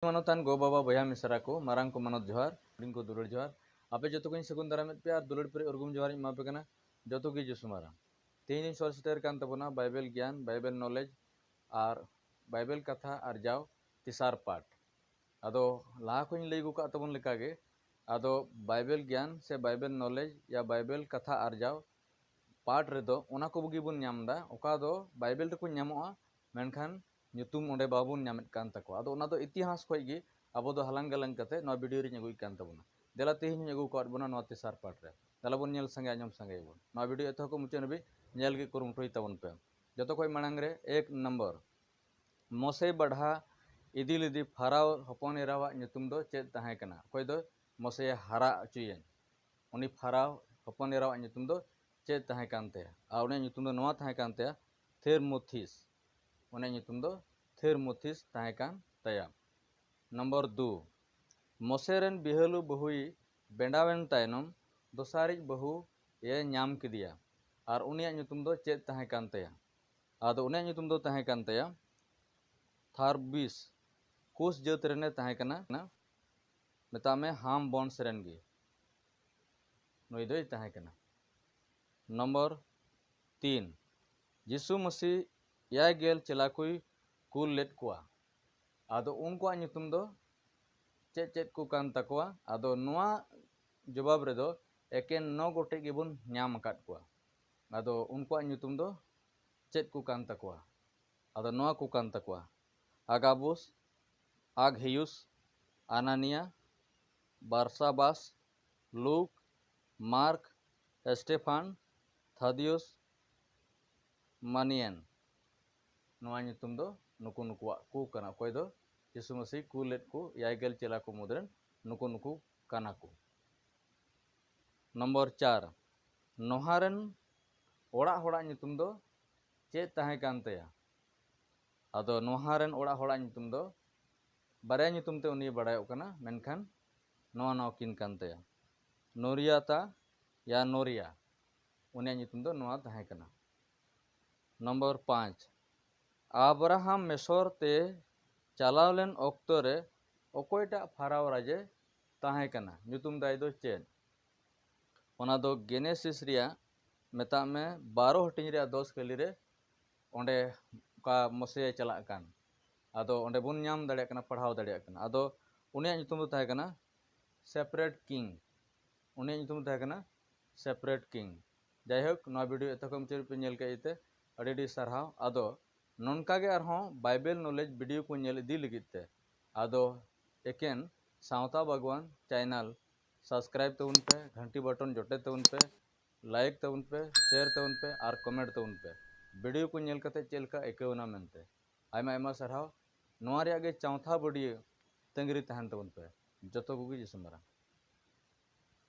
मानतान गो बाबा बया मिसरा को मारांग को मनत जोहार दिन को दुलड़ जोहार आपे जो को सगुन दाराम पे और दुलड़ पे उर्गुम जोहार मा पे कना जो की जुसुमारा तेज सर सेटर कान तबना बाइबल ज्ञान बाइबल नॉलेज और बाइबल कथा और जाओ तिसार पाठ आदो लाहा को लई गुका तबन लेकागे आदो बाइबल ज्ञान से बाइबल नॉलेज या बाइबल कथा और जाओ पाठ रेदो ओना को बुगी बुन ᱧᱟᱢदा ओका दो बाइबल ᱨᱮᱠᱚ ᱧᱟᱢᱚᱜᱼᱟ मेनखान ᱧᱩᱛᱩᱢ ᱚᱸᱰᱮ ᱵᱟᱵᱚᱱ ᱧᱟᱢᱮᱫ ᱠᱟᱱ ᱛᱟᱠᱚᱣᱟ ᱟᱫᱚ ᱚᱱᱟ ᱫᱚ ᱤᱛᱤᱦᱟᱥ ᱠᱷᱚᱡ ᱜᱮ ᱟᱵᱚ ᱫᱚ ᱦᱟᱞᱟᱝ ᱜᱟᱞᱟᱝ ᱠᱟᱛᱮ ᱱᱚᱣᱟ ᱵᱷᱤᱰᱤᱭᱳ ᱨᱤᱧ ᱟᱹᱜᱩᱭ ᱠᱟᱱ ᱛᱟᱵᱚᱱᱟ ᱫᱮᱞᱟ ᱛᱮᱦᱮᱧ ᱟᱹᱜᱩ ᱠᱟᱣᱟᱫ ᱵᱚᱱᱟ ᱱᱚᱣᱟ ᱛᱮᱥᱟᱨ ᱯᱟᱴ ᱨᱮ ᱫᱮᱞᱟ ᱵᱚᱱ ᱧᱮᱞ ᱥᱟᱸᱜᱮ ᱟᱸᱡᱚᱢ ᱥᱟᱸᱜᱮᱭᱟᱵᱚᱱ ᱱᱚᱣᱟ ᱵᱷᱤᱰᱤᱭᱳ ᱮᱛᱚᱦᱚᱵ ᱠᱷᱚᱱ ᱢᱩᱪᱟᱹᱫ ᱦᱟᱹᱵᱤᱡ ᱧᱮᱞ ᱜᱮ ᱠᱩᱨᱩᱢᱩᱴᱩᱭ ᱛᱟᱵᱚᱱ ᱯᱮ ᱡᱚᱛᱚ ᱠᱷᱚᱡ ᱢᱟᱲᱟᱝ ᱨᱮ 1 नंबर मोसे बढ़ा इदी लिदी फाराव हपन एरावाग ᱧᱩᱛᱩᱢ ᱫᱚ ᱪᱮᱫ ᱛᱟᱦᱮᱸ ᱠᱟᱱᱟ ᱚᱠᱚᱭ ᱫᱚ मोसे हारा अचुयेन उनी फाराव हपन एरावाग ᱧᱩᱛᱩᱢ ᱫᱚ चेद तहां कानते आ उन्हें ᱧᱩᱛᱩᱢ ᱫᱚ नवा तहां कानते थेरमोथिस उन्हें ᱧᱩᱛᱩᱢ ᱫᱚ थेरमोथिस तहां कान तया नंबर 2 मोसेरन बिहलु बहुई बेंडावेन तायनम दोसारिज बहु ये ᱧᱟᱢ किदिया और उनिया ᱧᱩᱛᱩᱢ ᱫᱚ चेद तहां कानते आदो उन्हें ᱧᱩᱛᱩᱢ ᱫᱚ तहां कानते थारबिस कुस जात रेने तहां कना मेता में हाम बॉन्स रेन गे नुई दोई तहां कना नंबर 3 यीशु मसीह या गेल चलाकुई कुल लेट कुआ आदो उनको ᱧᱩᱛᱩᱢ दो चेद चेद को कान तकवा आदो नुआ जवाब रेदो एकेन 9 गोटे गेबुन ᱧᱟᱢ अकाद कुआ आदो उनको ᱧᱩᱛᱩᱢ दो चेद को कान तकवा आदो नुआ को कान तकवा आगाबुस आगहेयुस आनानिया बारसाबास लूक मार्क एस्टेफान थादियुस मानियन नुआ ᱧᱩᱛᱩᱢ दो नुकु नुकुआ को कना कोई दो यीशु मसीह को लेट को यागेल चेला को मुद्रन नुकु नुकु काना को नंबर 4 नोहारन ओड़ा होड़ा ᱧᱩᱛᱩᱢ दो चेद तहां कानतेया आदो नोहारन ओड़ा होड़ा ᱧᱩᱛᱩᱢ दो बारे ᱧᱩᱛᱩᱢ ते उनी बड़ायो कना मेनखान नवा नवा किन कानतेया नोरियाता या नोरिया उनी ᱧᱩᱛᱩᱢ दो नवा तहां कना नंबर 5 अब्राहम मेसोर ते चलावलेन ऑक्तो रे ओकोयटा फाराव राजे तहां कना ᱧᱩᱛᱩᱢ दाय दो चेद ओना दो गेनेसिस रिया मेता में 12 हटिंग रिया 10 कली रे ओंडे का मोसे चला कान आदो ओंडे बुन ᱧᱟᱢ दाड़िया कना पढ़ाव दाड़िया कना आदो उनिया ᱧᱩᱛᱩᱢ दो तहां कना सेपरेट किंग उनिया ᱧᱩᱛᱩम दो तहां कना सेपरेट किंग जायहोक नवा वीडियो एतक मुचाद पे नेल कईते अड़ी सारहाव आदो नोनकागे आरहों बाइबल नॉलेज वीडियो को नेल इदी लगिते आदो एकेन सावता बागवान चैनल सब्सक्राइब तबन पे घंटी बटन जोटे तबन पे लाइक तबन पे शेयर तबन पे और कमेंट तबन पे वीडियो को नेल कते चेलका एकेवना मेनते आयमा आयमा सारहाव नवा रिया गे चौथा वीडियो तंगरी तहन तबन पे जतो गुगी जिसमरा।